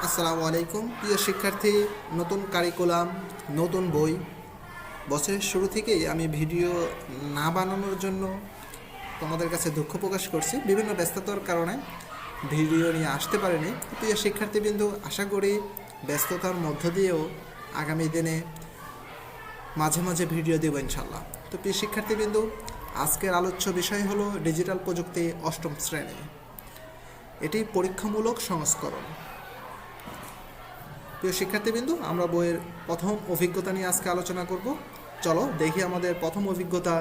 আসসালামু আলাইকুম প্রিয় শিক্ষার্থী। নতুন কারিকুলাম, নতুন বই। বছরের শুরু থেকেই আমি ভিডিও না বানানোর জন্য তোমাদের কাছে দুঃখ প্রকাশ করছি। বিভিন্ন ব্যস্ততার কারণে ভিডিও নিয়ে আসতে পারিনি। প্রিয় শিক্ষার্থীবৃন্দু, আশা করি ব্যস্ততার মধ্য দিয়েও আগামী দিনে মাঝে মাঝে ভিডিও দেব ইনশাল্লাহ। তো প্রিয় শিক্ষার্থীবৃন্দু, আজকের আলোচ্য বিষয় হলো ডিজিটাল প্রযুক্তি অষ্টম শ্রেণী। এটি পরীক্ষামূলক সংস্করণ। প্রিয় শিক্ষার্থীবৃন্দু, আমরা বইয়ের প্রথম অভিজ্ঞতা নিয়ে আজকে আলোচনা করব। চলো দেখি আমাদের প্রথম অভিজ্ঞতা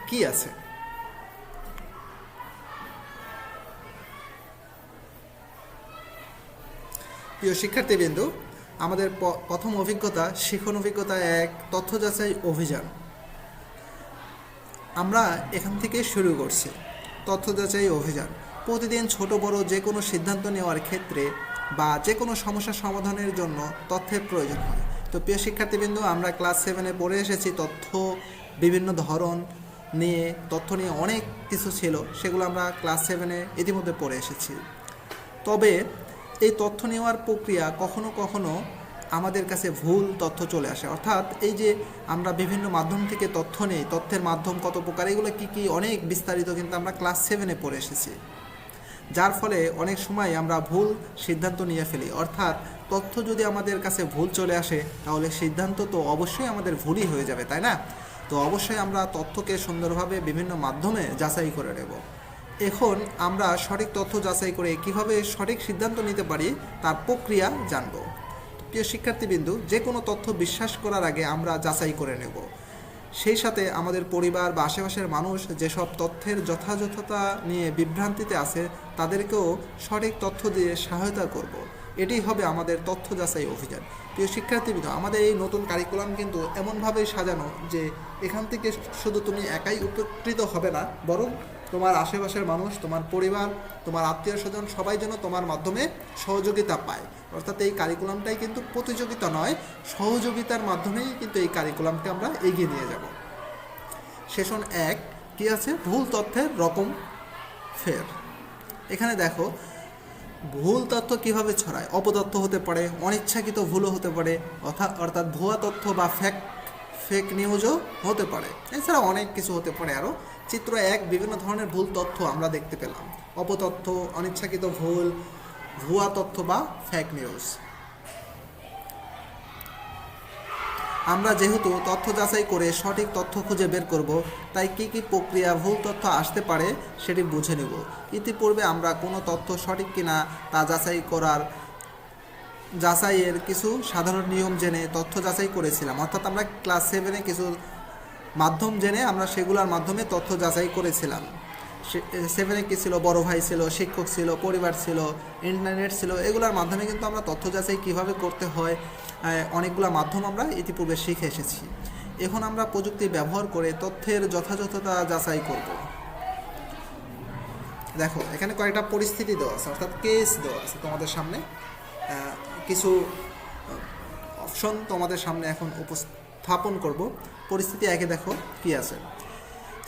কি আছে। প্রিয় শিক্ষার্থীবৃন্দু, আমাদের প্রথম অভিজ্ঞতা শিখন অভিজ্ঞতা 1, তথ্য যাচাই অভিযান। আমরা এখান থেকে শুরু করছি। তথ্য যাচাই অভিযান প্রতিদিন ছোট বড় যে কোনো সিদ্ধান্ত নেওয়ার ক্ষেত্রে বা যে কোনো সমস্যা সমাধানের জন্য তথ্যের প্রয়োজন হয়। তো প্রিয় শিক্ষার্থীবৃন্দু, আমরা ক্লাস 7-এ পড়ে এসেছি তথ্য বিভিন্ন ধরন নিয়ে। তথ্য নিয়ে অনেক কিছু ছিল, সেগুলো আমরা ক্লাস 7-এ ইতিমধ্যে পড়ে এসেছি। তবে এই তথ্য নেওয়ার প্রক্রিয়া কখনো কখনো আমাদের কাছে ভুল তথ্য চলে আসে। অর্থাৎ এই যে আমরা বিভিন্ন মাধ্যম থেকে তথ্য নেই, তথ্যের মাধ্যম কত প্রকার, এগুলো কী অনেক বিস্তারিত কিন্তু আমরা ক্লাস 7-এ পড়ে এসেছি। যার ফলে অনেক সময় আমরা ভুল সিদ্ধান্ত নিয়ে ফেলি। অর্থাৎ তথ্য যদি আমাদের কাছে ভুল চলে আসে, তাহলে সিদ্ধান্ত তো অবশ্যই আমাদের ভুলই হয়ে যাবে, তাই না? তো অবশ্যই আমরা তথ্যকে সুন্দরভাবে বিভিন্ন মাধ্যমে যাচাই করে নেব। এখন আমরা সঠিক তথ্য যাচাই করে কিভাবে সঠিক সিদ্ধান্ত নিতে পারি তার প্রক্রিয়া জানব। প্রিয় শিক্ষার্থীবৃন্দু, যে কোনো তথ্য বিশ্বাস করার আগে আমরা যাচাই করে নেব। সেই সাথে আমাদের পরিবার বা আশেপাশের মানুষ যেসব তথ্যের যথাযথতা নিয়ে বিভ্রান্তিতে আছে, তাদেরকেও সঠিক তথ্য দিয়ে সহায়তা করব। এটি হবে আমাদের তথ্য যাচাই অভিযান। প্রিয় শিক্ষার্থীবৃন্দ, আমাদের এই নতুন কারিকুলাম কিন্তু এমনভাবেই সাজানো যে এখান থেকে শুধু তুমি একাই উপকৃত হবে না, বরং তোমার আশেপাশের মানুষ, তোমার পরিবার, তোমার আত্মীয় স্বজন সবাই যেন তোমার মাধ্যমে সহযোগিতা পায়। অর্থাৎ এই কারিকুলামটাই কিন্তু প্রতিযোগিতা নয়, সহযোগিতার মাধ্যমেই কিন্তু এই কারিকুলামকে আমরা এগিয়ে নিয়ে যাব। সেশন 1 কি আছে? ভুল তথ্যের রকম ফের। এখানে দেখো ভুল তথ্য কিভাবে ছড়ায়। অপতথ্য হতে পারে, অনিচ্ছাকৃত ভুলও হতে পারে, অর্থাৎ ভুয়া তথ্য বা ফেক নিউজও হতে পারে। এছাড়া অনেক কিছু হতে পারে আরও। চিত্র 1 বিভিন্ন ধরনের ভুল তথ্য আমরা দেখতে পেলাম। অপতথ্য, অনিচ্ছাকৃত ভুল, ভুয়া তথ্য বা ফেক নিউজ। আমরা যেহেতু তথ্য যাচাই করে সঠিক তথ্য খুঁজে বের করব, তাই কি প্রক্রিয়া ভুল তথ্য আসতে পারে সেটি বুঝে নেব। ইতিপূর্বে আমরা কোনো তথ্য সঠিক কিনা তা যাচাইয়ের কিছু সাধারণ নিয়ম জেনে তথ্য যাচাই করেছিলাম। অর্থাৎ আমরা ক্লাস 7-এ কিছু মাধ্যম জেনে আমরা সেগুলোর মাধ্যমে তথ্য যাচাই করেছিলাম। 7-এ কী ছিল? বড় ভাই ছিল, শিক্ষক ছিল, পরিবার ছিল, ইন্টারনেট ছিল। এগুলোর মাধ্যমে কিন্তু আমরা তথ্য যাচাই কীভাবে করতে হয় অনেকগুলো মাধ্যম আমরা ইতিপূর্বে শিখে এসেছি। এখন আমরা প্রযুক্তি ব্যবহার করে তথ্যের যথাযথতা যাচাই করব। দেখো এখানে কয়েকটা পরিস্থিতি দেওয়া আছে, অর্থাৎ কেস দেওয়া আছে তোমাদের সামনে। কিছু অপশন তোমাদের সামনে এখন উপস্থাপন করব। পরিস্থিতি 1-এ দেখো কি আছে।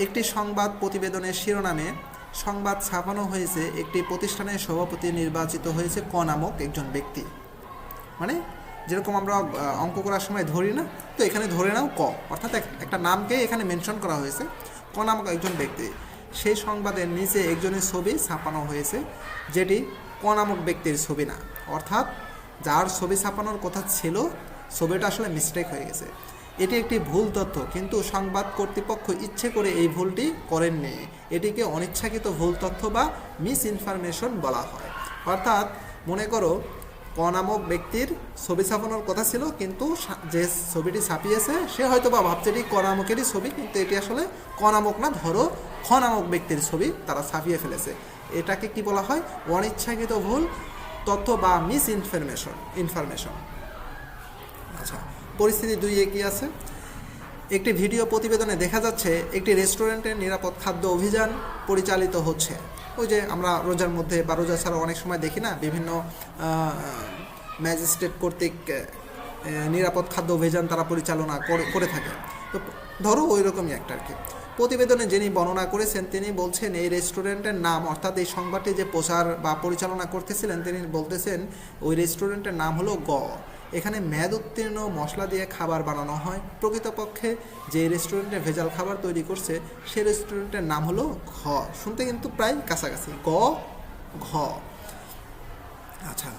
একটি সংবাদ প্রতিবেদনের শিরোনামে সংবাদ ছাপানো হয়েছে, একটি প্রতিষ্ঠানের সভাপতি নির্বাচিত হয়েছে ক নামক একজন ব্যক্তি। মানে যেরকম আমরা অঙ্ক করার সময় ধরি না, তো এখানে ধরে নাও ক, অর্থাৎ একটা নামকে এখানে মেনশন করা হয়েছে, ক নামক একজন ব্যক্তি। সেই সংবাদের নিচে একজনের ছবি ছাপানো হয়েছে, যেটি ক নামক ব্যক্তির ছবি না। অর্থাৎ যার ছবি ছাপানোর কথা ছিল, ছবিটা আসলে মিস্টেক হয়ে গেছে। এটি একটি ভুল তথ্য, কিন্তু সংবাদ কর্তৃপক্ষ ইচ্ছে করে এই ভুলটি করেননি। এটিকে অনিচ্ছাকৃত ভুল তথ্য বা মিস ইনফরমেশন বলা হয়। অর্থাৎ মনে করো ক নামক ব্যক্তির ছবি ছাপানোর কথা ছিল, কিন্তু যে ছবিটি ছাপিয়েছে সে হয়তো বা ভাবছে এটি ক নামকেরই ছবি, কিন্তু এটি আসলে ক নামক না, ধরো খ নামক ব্যক্তির ছবি তারা ছাপিয়ে ফেলেছে। এটাকে কি বলা হয়? অনিচ্ছাকৃত ভুল তথ্য বা মিস ইনফরমেশন। আচ্ছা, পরিস্থিতি 2-এ কি আছে? একটি ভিডিও প্রতিবেদনে দেখা যাচ্ছে একটি রেস্টুরেন্টের নিরাপদ খাদ্য অভিযান পরিচালিত হচ্ছে। ওই যে আমরা রোজার মধ্যে বা রোজা ছাড়া অনেক সময় দেখি না, বিভিন্ন ম্যাজিস্ট্রেট কর্তৃক নিরাপদ খাদ্য অভিযান তারা পরিচালনা করে থাকে। তো ধরো ওই রকমই একটা আর কি। প্রতিবেদনে যিনি বর্ণনা করেছেন তিনি বলছেন এই রেস্টুরেন্টের নাম, অর্থাৎ এই সংবাদটি যে প্রচার বা পরিচালনা করতেছিলেন তিনি বলতেছেন ওই রেস্টুরেন্টের নাম হলো গ। এখানে মেয়াদ উত্তীর্ণ মশলা দিয়ে খাবার বানানো হয়। প্রকৃতপক্ষে যে রেস্টুরেন্টে ভেজাল খাবার তৈরি করছে সে রেস্টুরেন্টের নাম হলো ঘ। শুনতে কিন্তু প্রায় কাছাকাছি, গ ঘ। আচ্ছা,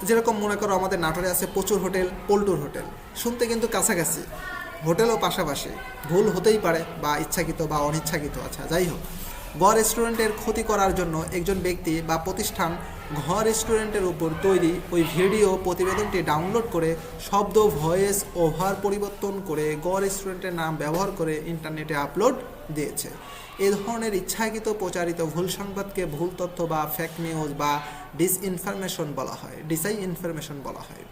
যেরকম মনে করো আমাদের নাটোরে আছে প্রচুর হোটেল, পল্টুর হোটেল, শুনতে কিন্তু কাছাকাছি, হোটেলও পাশাপাশি, ভুল হতেই পারে বা ইচ্ছাকৃত বা অনিচ্ছাকৃত। আচ্ছা, যাই হোক, গ রেস্টুরেন্টের ক্ষতি করার জন্য একজন ব্যক্তি বা প্রতিষ্ঠান ঘ রেস্টুরেন্টের উপর তৈরি ওই ভিডিও প্রতিবেদনটি ডাউনলোড করে শব্দ ভয়েস ওভার পরিবর্তন করে গ রেস্টুরেন্টের নাম ব্যবহার করে ইন্টারনেটে আপলোড দিয়েছে। এ ধরনের ইচ্ছাকৃত প্রচারিত ভুল সংবাদকে ভুল তথ্য বা ফেক নিউজ বা ডিসইনফরমেশন বলা হয়।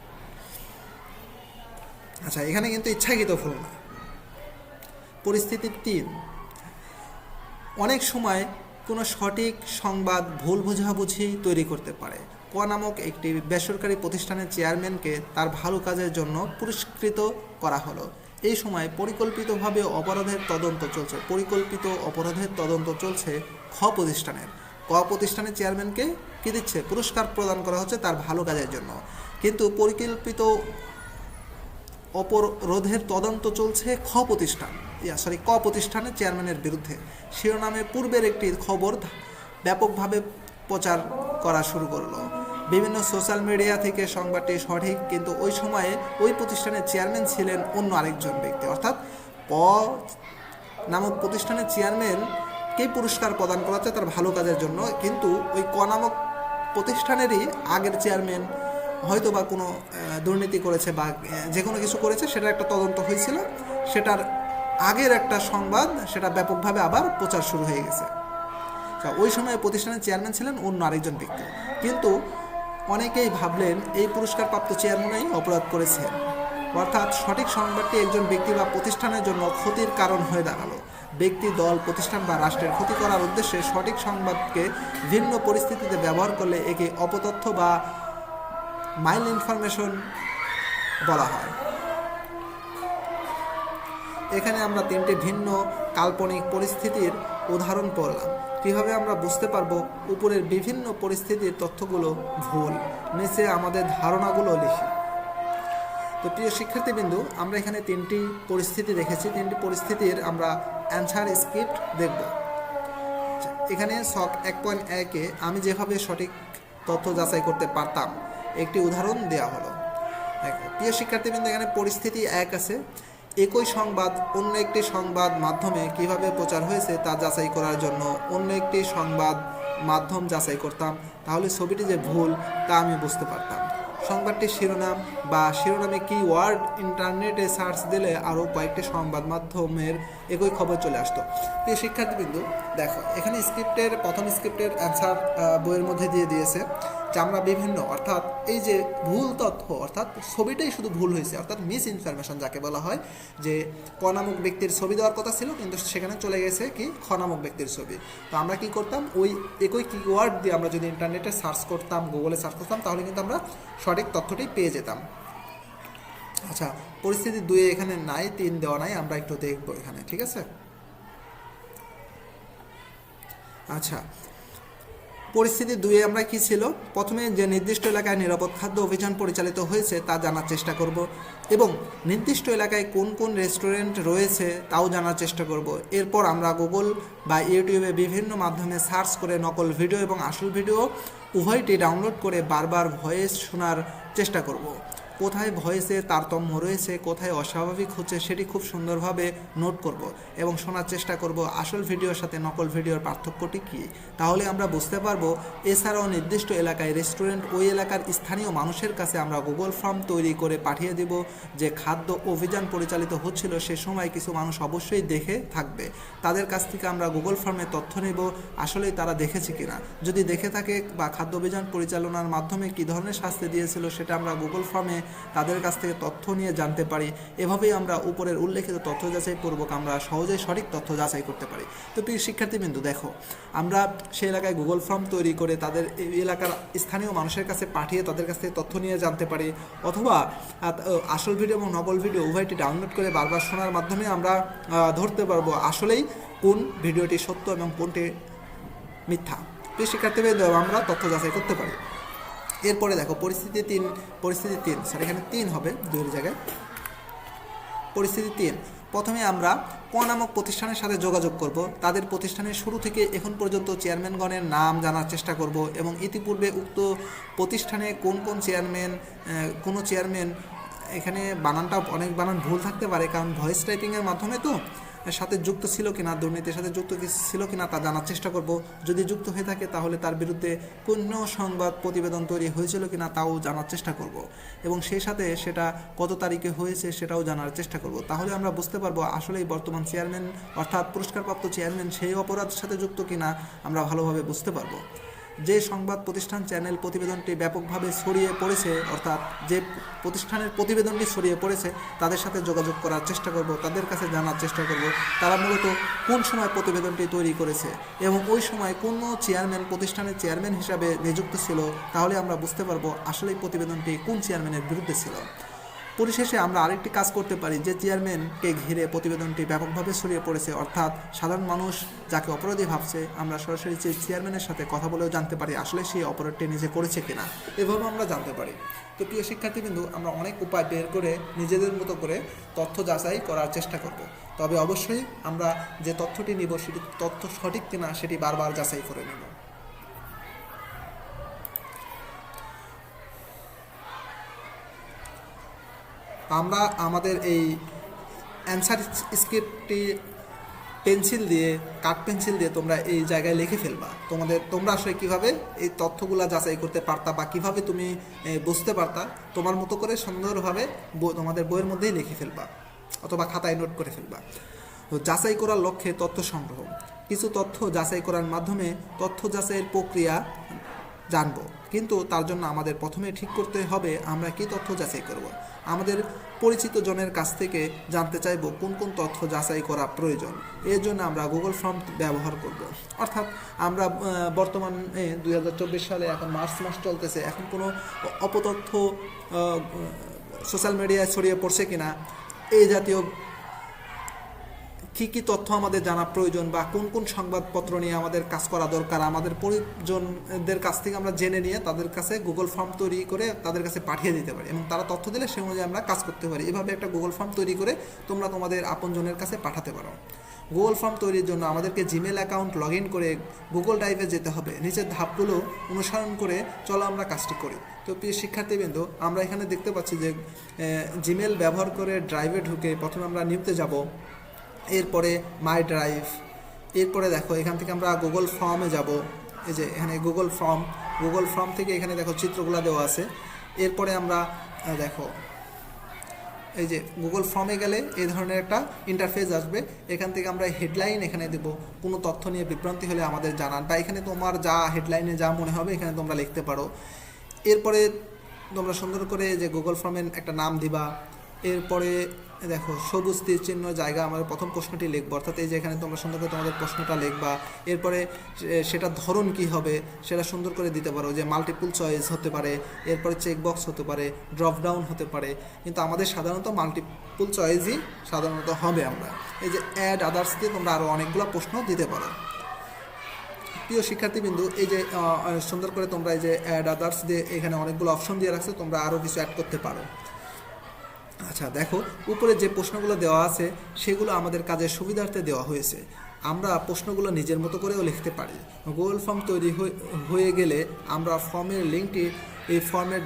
আচ্ছা, এখানে কিন্তু ইচ্ছাকৃত ভুল না। পরিস্থিতি 3, অনেক সময় কোনো সঠিক সংবাদ ভুল বোঝাবুঝি তৈরি করতে পারে। ক নামক একটি বেসরকারি প্রতিষ্ঠানের চেয়ারম্যানকে তার ভালো কাজের জন্য পুরস্কৃত করা হলো। এই সময় পরিকল্পিত অপরাধের তদন্ত চলছে খ প্রতিষ্ঠানের। ক প্রতিষ্ঠানের চেয়ারম্যানকে কী দিচ্ছে? পুরস্কার প্রদান করা হচ্ছে তার ভালো কাজের জন্য, কিন্তু পরিকল্পিত অপরাধের তদন্ত চলছে ক প্রতিষ্ঠানের চেয়ারম্যানের বিরুদ্ধে। শিরোনামে পূর্বের একটি খবর ব্যাপকভাবে প্রচার করা শুরু করলো। বিভিন্ন সোশ্যাল মিডিয়া থেকে সংবাদটি সঠিক, কিন্তু ওই সময়ে ওই প্রতিষ্ঠানের চেয়ারম্যান ছিলেন অন্য আরেকজন ব্যক্তি। অর্থাৎ ক নামক প্রতিষ্ঠানের চেয়ারম্যানকে পুরস্কার প্রদান করা হচ্ছে তার ভালো কাজের জন্য, কিন্তু ওই ক নামক প্রতিষ্ঠানেরই আগের চেয়ারম্যান হয়তো বা কোনো দুর্নীতি করেছে বা যে কোনো কিছু করেছে, সেটার একটা তদন্ত হয়েছিল, সেটার আগের একটা সংবাদ সেটা ব্যাপকভাবে আবার প্রচার শুরু হয়ে গেছে। ওই সময় প্রতিষ্ঠানের চেয়ারম্যান ছিলেন অন্য আরেকজন ব্যক্তি, কিন্তু অনেকেই ভাবলেন এই পুরস্কারপ্রাপ্ত চেয়ারম্যানই অপরাধ করেছেন। অর্থাৎ সঠিক সংবাদটি একজন ব্যক্তি বা প্রতিষ্ঠানের জন্য ক্ষতির কারণ হয়ে দাঁড়ালো। ব্যক্তি, দল, প্রতিষ্ঠান বা রাষ্ট্রের ক্ষতি করার উদ্দেশ্যে সঠিক সংবাদকে ভিন্ন পরিস্থিতিতে ব্যবহার করলে একে অপতথ্য বা মাইল ইনফরমেশন বলা হয়। এখানে আমরা 3টি ভিন্ন কাল্পনিক পরিস্থিতির উদাহরণ পড়লাম। কীভাবে আমরা বুঝতে পারবো উপরের বিভিন্ন পরিস্থিতির তথ্যগুলো ভুল? নিচে আমাদের ধারণাগুলো লিখি। তো প্রিয় শিক্ষার্থীবৃন্দু, আমরা এখানে 3টি পরিস্থিতি দেখেছি। 3টি পরিস্থিতির আমরা অ্যান্সার স্ক্রিপ্ট দেখব। এখানে শখ 1.1-এ আমি যেভাবে সঠিক তথ্য যাচাই করতে পারতাম একটি উদাহরণ দেওয়া হলো। প্রিয় শিক্ষার্থীবৃন্দ, এখানে পরিস্থিতি 1 আছে। একই সংবাদ অন্য একটি সংবাদ মাধ্যমে কিভাবে প্রচার হয়েছে তা যাচাই করার জন্য অন্য একটি সংবাদ মাধ্যম যাচাই করতাম, তাহলে ছবিটি যে ভুল তা আমি বুঝতে পারতাম। সংবাদটির শিরোনাম বা শিরোনামে কি ওয়ার্ড ইন্টারনেটে সার্চ দিলে আরও কয়েকটি সংবাদ মাধ্যমের একই খবর চলে আসতো। প্রিয় শিক্ষার্থীবৃন্দু, দেখো এখানে প্রথম স্ক্রিপ্টের অ্যান্সার বইয়ের মধ্যে দিয়ে দিয়েছে যে আমরা বিভিন্ন, অর্থাৎ এই যে ভুল তথ্য, অর্থাৎ ছবিটাই শুধু ভুল হয়েছে, অর্থাৎ মিস ইনফরমেশন যাকে বলা হয়, যে ক নামক ব্যক্তির ছবি দেওয়ার কথা ছিল কিন্তু সেখানে চলে গেছে কি খ নামক ব্যক্তির ছবি। তো আমরা কি করতাম, ওই একই কিওয়ার্ড দিয়ে আমরা যদি ইন্টারনেটে সার্চ করতাম, গুগলে সার্চ করতাম, তাহলে কিন্তু আমরা সঠিক তথ্যটি পেয়ে যেতাম। আচ্ছা, পরিস্থিতি 2 এখানে নাই, 3 দেওয়া নাই, আমরা একটু দেখবো এখানে, ঠিক আছে? আচ্ছা, পরিস্থিতি 2-এ আমরা কি ছিল, প্রথমে যে নির্দিষ্ট এলাকায় নিরাপদ খাদ্য অভিযান পরিচালিত হয়েছে তা জানার চেষ্টা করব এবং নির্দিষ্ট এলাকায় কোন কোন রেস্টুরেন্ট রয়েছে তাও জানার চেষ্টা করব। এরপর আমরা গুগল বা ইউটিউবে বিভিন্ন মাধ্যমে সার্চ করে নকল ভিডিও এবং আসল ভিডিও উভয়টি ডাউনলোড করে বারবার ভয়েস শোনার চেষ্টা করব। কোথায় ভয়েসের তারতম্য রয়েছে, কোথায় অস্বাভাবিক হচ্ছে সেটি খুব সুন্দরভাবে নোট করব এবং শোনার চেষ্টা করব আসল ভিডিওর সাথে নকল ভিডিওর পার্থক্যটি কী, তাহলে আমরা বুঝতে পারবো। এছাড়াও নির্দিষ্ট এলাকায় রেস্টুরেন্ট, ওই এলাকার স্থানীয় মানুষের কাছে আমরা গুগল ফর্ম তৈরি করে পাঠিয়ে দেব। যে খাদ্য অভিযান পরিচালিত হচ্ছিল সে সময় কিছু মানুষ অবশ্যই দেখে থাকবে, তাদের কাছ থেকে আমরা গুগল ফর্মে তথ্য নেব আসলেই তারা দেখেছে কিনা। যদি দেখে থাকে বা খাদ্য অভিযান পরিচালনার মাধ্যমে কী ধরনের শাস্তি দিয়েছিল সেটা আমরা গুগল ফর্মে তাদের কাছ থেকে তথ্য নিয়ে জানতে পারি। এভাবেই আমরা উপরের উল্লেখিত তথ্য যাচাই পূর্বক আমরা সহজেই সঠিক তথ্য যাচাই করতে পারি। তো প্রিয় শিক্ষার্থীবৃন্দ, দেখো আমরা সেই এলাকায় গুগল ফর্ম তৈরি করে তাদের এই এলাকার স্থানীয় মানুষের কাছে পাঠিয়ে তাদের কাছ থেকে তথ্য নিয়ে জানতে পারি, অথবা আসল ভিডিও এবং নকল ভিডিও উভয়টি ডাউনলোড করে বারবার শোনার মাধ্যমে আমরা ধরতে পারবো আসলেই কোন ভিডিওটি সত্য এবং কোনটি মিথ্যা। প্রিয় শিক্ষার্থীবৃন্দ, আমরা তথ্য যাচাই করতে পারি। এরপরে দেখো পরিস্থিতি তিন এখানে 3 হবে 2 জায়গায়। পরিস্থিতি 3, প্রথমে আমরা ক নামক প্রতিষ্ঠানের সাথে যোগাযোগ করব। তাদের প্রতিষ্ঠানের শুরু থেকে এখন পর্যন্ত চেয়ারম্যানগণের নাম জানার চেষ্টা করব এবং ইতিপূর্বে উক্ত প্রতিষ্ঠানে কোন কোনো চেয়ারম্যান, এখানে অনেক বানান ভুল থাকতে পারে, কারণ ভয়েস টাইপিংয়ের মাধ্যমে তো সাথে যুক্ত ছিল কিনা, দুর্নীতির সাথে যুক্ত ছিল কিনা তা জানার চেষ্টা করব। যদি যুক্ত হয়ে থাকে তাহলে তার বিরুদ্ধে কোনো সংবাদ প্রতিবেদন তৈরি হয়েছিল কিনা তাও জানার চেষ্টা করব এবং সেই সাথে সেটা কত তারিখে হয়েছে সেটাও জানার চেষ্টা করব। তাহলে আমরা বুঝতে পারবো আসলেই বর্তমান চেয়ারম্যান অর্থাৎ পুরস্কারপ্রাপ্ত চেয়ারম্যান সেই অপরাধের সাথে যুক্ত কিনা আমরা ভালোভাবে বুঝতে পারবো। যে সংবাদ প্রতিষ্ঠান চ্যানেল প্রতিবেদনটি ব্যাপকভাবে ছড়িয়ে পড়েছে, অর্থাৎ যে প্রতিষ্ঠানের প্রতিবেদনটি ছড়িয়ে পড়েছে তাদের সাথে যোগাযোগ করার চেষ্টা করব, তাদের কাছে জানার চেষ্টা করব তারা মূলত কোন সময় প্রতিবেদনটি তৈরি করেছে এবং ওই সময় কোনো চেয়ারম্যান প্রতিষ্ঠানের চেয়ারম্যান হিসাবে নিযুক্ত ছিল, তাহলে আমরা বুঝতে পারবো আসলেই প্রতিবেদনটি কোন চেয়ারম্যানের বিরুদ্ধে ছিল। পরিশেষে আমরা আরেকটি কাজ করতে পারি, যে চেয়ারম্যানকে ঘিরে প্রতিবেদনটি ব্যাপকভাবে ছড়িয়ে পড়েছে অর্থাৎ সাধারণ মানুষ যাকে অপরাধী ভাবছে, আমরা সরাসরি সেই চেয়ারম্যানের সাথে কথা বলেও জানতে পারি আসলে সেই অপরাধটি নিজে করেছে কিনা, এভাবে আমরা জানতে পারি। তো প্রিয় শিক্ষার্থীবৃন্দু, আমরা অনেক উপায় বের করে নিজেদের মতো করে তথ্য যাচাই করার চেষ্টা করব। তবে অবশ্যই আমরা যে তথ্যটি নিব সেটি তথ্য সঠিক কিনা সেটি বারবার যাচাই করে নেব। আমরা আমাদের এই অ্যান্সার স্ক্রিপ্টটি কাঠ পেন্সিল দিয়ে তোমরা এই জায়গায় লিখে ফেলবা। তোমরা আসলে কীভাবে এই তথ্যগুলো যাচাই করতে পারতা বা কীভাবে তুমি বুঝতে পারতা, তোমার মতো করে সুন্দরভাবে তোমাদের বইয়ের মধ্যেই লিখে ফেলবা অথবা খাতায় নোট করে ফেলবা। তো যাচাই করার লক্ষ্যে তথ্য সংগ্রহ। কিছু তথ্য যাচাই করার মাধ্যমে তথ্য যাচাইয়ের প্রক্রিয়া জানব, কিন্তু তার জন্য আমাদের প্রথমে ঠিক করতে হবে আমরা কি তথ্য যাচাই করব। আমাদের পরিচিত জনের কাছ থেকে জানতে চাইব কোন কোন তথ্য যাচাই করা প্রয়োজন। এর জন্য আমরা গুগল ফর্ম ব্যবহার করব। অর্থাৎ আমরা বর্তমানে 2024 সালে এখন মার্চ মাস চলতেছে, এখন কোনো অপতথ্য সোশ্যাল মিডিয়ায় ছড়িয়ে পড়ছে কিনা, এই জাতীয় কী তথ্য আমাদের জানা প্রয়োজন বা কোন কোন সংবাদপত্র নিয়ে আমাদের কাজ করা দরকার, আমাদের পরিজনদের কাছ থেকে আমরা জেনে নিয়ে তাদের কাছে গুগল ফর্ম তৈরি করে তাদের কাছে পাঠিয়ে দিতে পারি এবং তারা তথ্য দিলে সেই অনুযায়ী আমরা কাজ করতে পারি। এভাবে একটা গুগল ফর্ম তৈরি করে তোমরা তোমাদের আপনজনের কাছে পাঠাতে পারো। গুগল ফর্ম তৈরির জন্য আমাদেরকে জিমেল অ্যাকাউন্ট লগ ইন করে গুগল ড্রাইভে যেতে হবে। নিচের ধাপগুলো অনুসরণ করে চলো আমরা কাজটি করি। তো প্রিয় শিক্ষার্থীবৃন্দ, আমরা এখানে দেখতে পাচ্ছি যে জিমেল ব্যবহার করে ড্রাইভে ঢুকে প্রথমে আমরা নিউতে যাব, এরপরে মাই ড্রাইভ, এরপরে দেখো এখান থেকে আমরা গুগল ফর্মে যাব। এই যে এখানে গুগল ফর্ম থেকে এখানে দেখো চিত্রগুলো দেওয়া আছে। এরপরে আমরা দেখো এই যে গুগল ফর্মে গেলে এই ধরনের একটা ইন্টারফেস আসবে। এখান থেকে আমরা হেডলাইন এখানে দেব, কোনো তথ্য নিয়ে বিভ্রান্তি হলে আমাদের জানান, বা এখানে তোমার যা হেডলাইনে যা মনে হবে এখানে তোমরা লিখতে পারো। এরপরে তোমরা সুন্দর করে যে গুগল ফর্মের একটা নাম দিবা। এরপরে দেখো সবুজ তীর চিহ্ন জায়গা আমাদের প্রথম প্রশ্নটি লিখবো, অর্থাৎ এই যে এখানে তোমরা সুন্দর করে তোমাদের প্রশ্নটা লিখবা। এরপরে সেটা ধরন কি হবে সেটা সুন্দর করে দিতে পারো, যে মাল্টিপল চয়েস হতে পারে, এরপরে চেকবক্স হতে পারে, ড্রপ ডাউন হতে পারে, কিন্তু আমাদের সাধারণত মাল্টিপল চয়েসই সাধারণত হবে। আমরা এই যে অ্যাড আদার্স দিয়ে তোমরা আরও অনেকগুলো প্রশ্ন দিতে পারো। প্রিয় শিক্ষার্থীবৃন্দু, এই যে সুন্দর করে তোমরা এই যে অ্যাড আদার্স দিয়ে এখানে অনেকগুলো অপশন দিয়ে রাখছো, তোমরা আরও কিছু অ্যাড করতে পারো। আচ্ছা দেখো, উপরে যে প্রশ্নগুলো দেওয়া আছে সেগুলো আমাদের কাজের সুবিধার্থে দেওয়া হয়েছে। আমরা প্রশ্নগুলো নিজের মতো করেও লিখতে পারি। গুগল ফর্ম তৈরি হয়ে গেলে আমরা ফর্মের লিঙ্কটি এই ফর্মের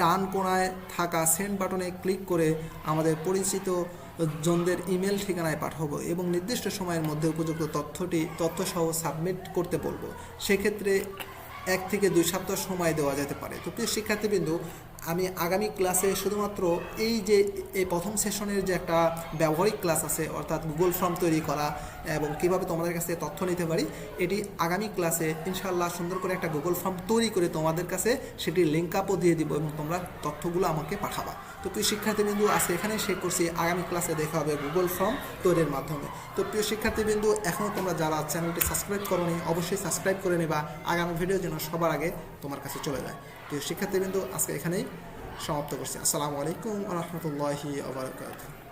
ডান কোণায় থাকা সেন্ড বাটনে ক্লিক করে আমাদের পরিচিত জনদের ইমেল ঠিকানায় পাঠাবো এবং নির্দিষ্ট সময়ের মধ্যে উপযুক্ত তথ্যসহ সাবমিট করতে বলবো। সেক্ষেত্রে 1 থেকে 2 সপ্তাহ সময় দেওয়া যেতে পারে। তো প্রিয় শিক্ষার্থীবৃন্দু, আমি আগামী ক্লাসে শুধুমাত্র এই প্রথম সেশনের যে একটা ব্যবহারিক ক্লাস আছে, অর্থাৎ গুগল ফর্ম তৈরি করা এবং কীভাবে তোমাদের কাছে তথ্য নিতে পারি, এটি আগামী ক্লাসে ইনশাআল্লাহ সুন্দর করে একটা গুগল ফর্ম তৈরি করে তোমাদের কাছে সেটির লিঙ্ক আপও দিয়ে দিব এবং তোমরা তথ্যগুলো আমাকে পাঠাবা। তো প্রিয় শিক্ষার্থীবৃন্দু, আজকে এখানেই শেষ করছি। আগামী ক্লাসে দেখা হবে গুগল ফর্ম তৈরির মাধ্যমে। তো প্রিয় শিক্ষার্থীবৃন্দু, এখনও তোমরা যারা চ্যানেলটি সাবস্ক্রাইব করোনি অবশ্যই সাবস্ক্রাইব করে নেবা, আগামী ভিডিও যেন সবার আগে তোমার কাছে চলে যায়। প্রিয় শিক্ষার্থীবৃন্দু, আজকে এখানেই সমাপ্ত করছি। আসসালামু আলাইকুম ওয়া রাহমাতুল্লাহি ওয়া বারাকাতুহু।